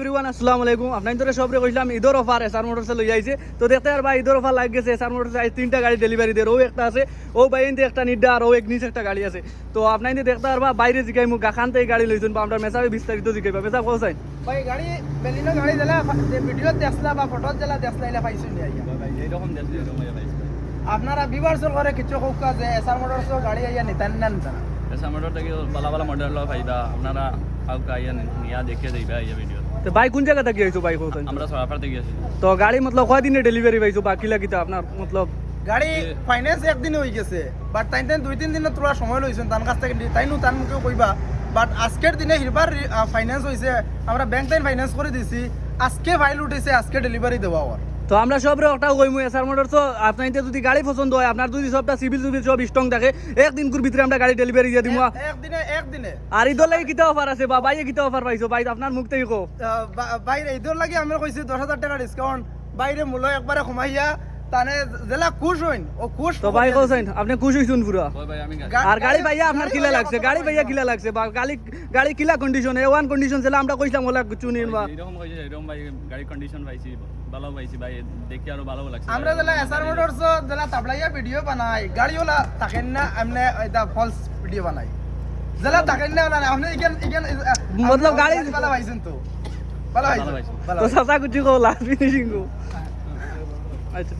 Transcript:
Everyone আসসালামু আলাইকুম। আপনার ধরে সবরে কইলাম ঈদের অফার এসআর মোটরসে লই আইছে। তো দেখতে আর ভাই ঈদের অফার লাগ গেছে। এসআর মোটরসে আজ 3টা গাড়ি ডেলিভারি দেয়। ও একটা আছে, ও ভাই ইনতে একটা নিডা আর ও এক নিচে একটা গাড়ি আছে। তো আপনার ইনতে দেখতে আর বাইরে জিগাই মু গাখান থেকে গাড়ি লইছেন বা আমরা মেসাবে বিস্তারিত জিগাইবা। মেসাব কোসাই ভাই গাড়ি বেলিনো গাড়ি দিলা ভিডিও দেখলা বা ফটো দিলা দেখলাইলা পাইছো নি আইয়া ভাই এইরকম দেখলে এরকম হয়ে পাইছে। আপনারা বিভার্সল করে কিছু হোক যে এসআর মোটরস গাড়ি আইয়া নিতেন না নিতেন এসা মোটর থেকে বালা বালা মডেল পাইবা আপনারা কাউকে আইয়া নিয়া দেখে যাইবা এই ভিডিও। তো ভাই কোন জায়গা থেকে আইছো ভাই কোসাই? আমরা সরাফার থেকে আসি। তো গাড়ি মতলব কয় দিনে ডেলিভারি পাইছো বাকি লাগিতা আপনার মতলব? গাড়ি ফাইন্যান্স একদিন হয়ে গেছে বাট তাই 2-3 দিন তোরা সময় লইছেন তার কাছ থেকে তাইনু তার মুখে কইবা বাট আজকের দিনে হিরবার ফাইন্যান্স হইছে আমরা ব্যাংক টাইম ফাইন্যান্স করে দিছি আজকে ফাইল উঠেছে আজকে ডেলিভারি দেওয়া আর তো আমরা সবরে একটা কইমু এসআর মোটরস আপনার ইনতে যদি গাড়ি পছন্দ হয় আপনার যদি সবটা সিভিল সব স্ট্রং থাকে একদিন কুর ভিতরে আমরা গাড়ি ডেলিভারি দিয়ে দিমু। একদিনে আর ঈদের লাগি কিতা অফার আছে বা বাইয়ে কিতা অফার পাইছো ভাই আপনার মুখ থেকে কো? বাইরে ঈদের লাগে আমরা কইছি 10,000 টাকা ডিসকাউন্ট বাইরে মূল্য একবারে কমাইয়া তানে জেলা খুশ হইন ও খুশ। তো ভাই কোসাইন আপনি খুশ হইছুন পুরা? ওই ভাই আমি আর গাড়ি ভাইয়া আপনার কিলা লাগছে? গাড়ি ভাইয়া কিলা লাগছে বা গাড়ি কিলা কন্ডিশন A1 কন্ডিশন ছিল আমরা কইলাম ওলা কিছু নিন বা এরকম কইছে এরকম ভাই গাড়ি কন্ডিশন পাইছি ভালো পাইছি ভাই দেখি আরো ভালো লাগছে। আমরা জেলা এসআর মোটরস জেলা তাবলাইয়া ভিডিও বানাই গাড়িওয়ালা থাকেন না এমনি এটা ফলস ভিডিও বানাই জেলা থাকেন না আপনি ইগেন মতলব গাড়ি ভালো পাইছেন তো ভালো পাইছেন তো সাসা কুচি কো লাস্ট ফিনিশিং কো। আচ্ছা